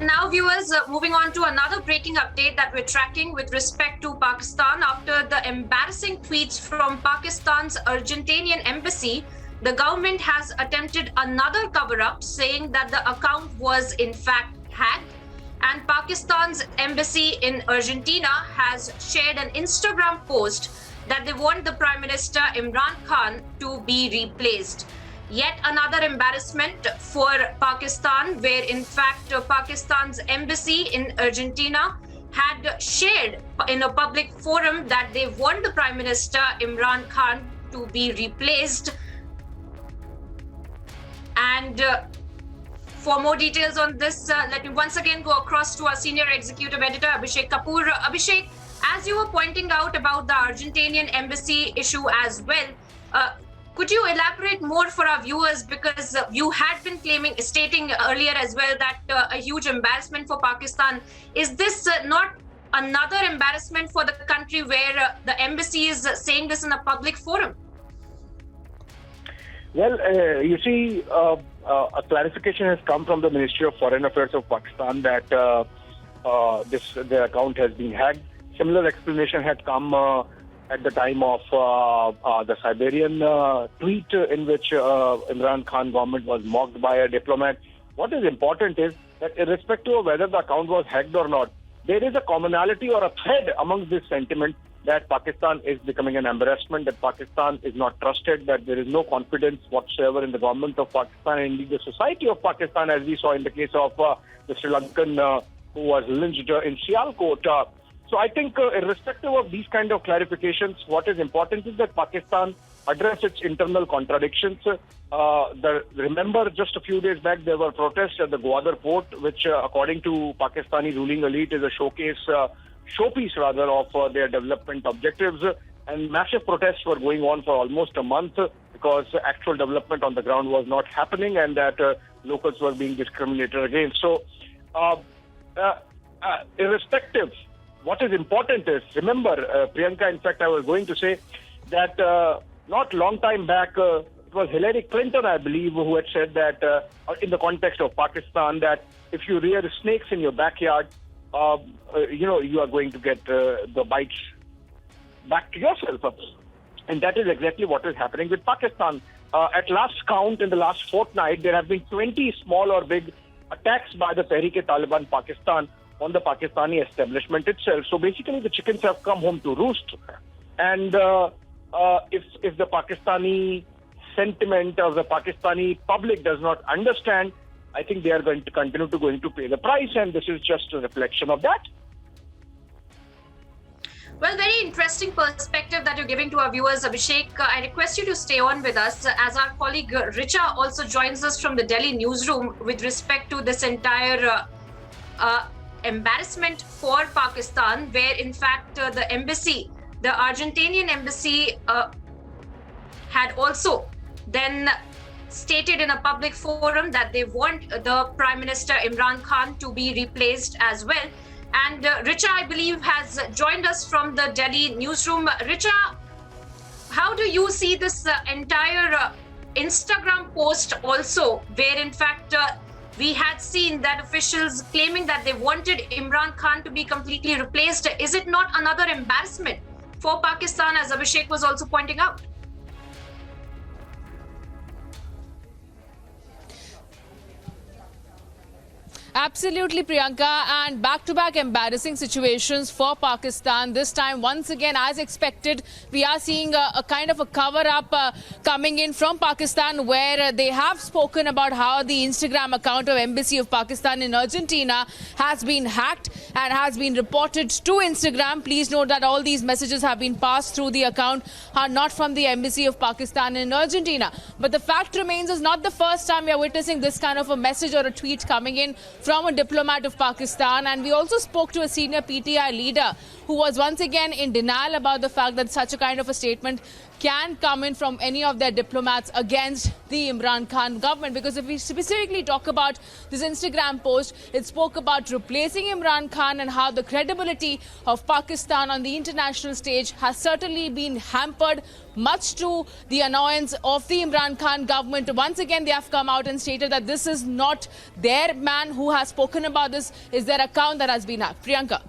Now, viewers, moving on to another breaking update that we're tracking with respect to Pakistan. After the embarrassing tweets from Pakistan's Argentinian embassy, the government has attempted another cover-up, saying that the account was in fact hacked. And Pakistan's embassy in Argentina has shared an Instagram post that they want the Prime Minister Imran Khan to be replaced. Yet another embarrassment for Pakistan, where in fact Pakistan's embassy in Argentina had shared in a public forum that they want the Prime Minister Imran Khan to be replaced. And for more details on this, let me once again go across to our senior executive editor, Abhishek Kapoor. Abhishek, as you were pointing out about the Argentinian embassy issue as well, could you elaborate more for our viewers? Because you had been stating earlier as well that a huge embarrassment for Pakistan. Is this not another embarrassment for the country where the embassy is saying this in a public forum? Well, you see, a clarification has come from the Ministry of Foreign Affairs of Pakistan that their account has been hacked. Similar explanation had come at the time of the Siberian tweet in which Imran Khan government was mocked by a diplomat. What is important is that irrespective of whether the account was hacked or not, there is a commonality or a thread amongst this sentiment that Pakistan is becoming an embarrassment, that Pakistan is not trusted, that there is no confidence whatsoever in the government of Pakistan and indeed the society of Pakistan, as we saw in the case of the Sri Lankan who was lynched in Sialkot. So I think irrespective of these kind of clarifications, what is important is that Pakistan address its internal contradictions. Remember, just a few days back, there were protests at the Gwadar port, which according to Pakistani ruling elite is a showpiece rather of their development objectives. And massive protests were going on for almost a month because actual development on the ground was not happening and that locals were being discriminated against. So irrespective, what is important is, remember, Priyanka, in fact, I was going to say that not long time back, it was Hillary Clinton, I believe, who had said that in the context of Pakistan, that if you rear snakes in your backyard, you are going to get the bites back to yourself. And that is exactly what is happening with Pakistan. At last count, in the last fortnight, there have been 20 small or big attacks by the Tehreek-e-Taliban Pakistan on the Pakistani establishment itself. So basically, the chickens have come home to roost. And if the Pakistani sentiment or the Pakistani public does not understand, I think they are going to continue to pay the price. And this is just a reflection of that. Well, very interesting perspective that you're giving to our viewers, Abhishek. I request you to stay on with us as our colleague Richa also joins us from the Delhi newsroom with respect to this entire embarrassment for Pakistan, where in fact the embassy, the Argentinian embassy had also then stated in a public forum that they want the Prime Minister Imran Khan to be replaced as well. And Richa, I believe, has joined us from the Delhi newsroom. Richa, how do you see this entire Instagram post also, where in fact we had seen that officials claiming that they wanted Imran Khan to be completely replaced? Is it not another embarrassment for Pakistan, as Abhishek was also pointing out? Absolutely, Priyanka, and back-to-back embarrassing situations for Pakistan. This time, once again, as expected, we are seeing a kind of a cover-up coming in from Pakistan, where they have spoken about how the Instagram account of Embassy of Pakistan in Argentina has been hacked and has been reported to Instagram. Please note that all these messages have been passed through the account, are not from the Embassy of Pakistan in Argentina. But the fact remains, is not the first time we are witnessing this kind of a message or a tweet coming in from a diplomat of Pakistan. And we also spoke to a senior PTI leader who was once again in denial about the fact that such a kind of a statement can come in from any of their diplomats against the Imran Khan government. Because if we specifically talk about this Instagram post, it spoke about replacing Imran Khan and how the credibility of Pakistan on the international stage has certainly been hampered much to the annoyance of the Imran Khan government. Once again, they have come out and stated that this is not their man who has spoken about this, is their account that has been hacked. Priyanka.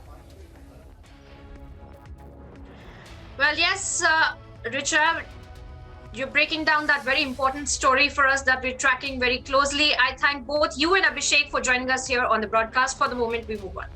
Well, yes, Richa, you're breaking down that very important story for us that we're tracking very closely. I thank both you and Abhishek for joining us here on the broadcast. For the moment, we move on.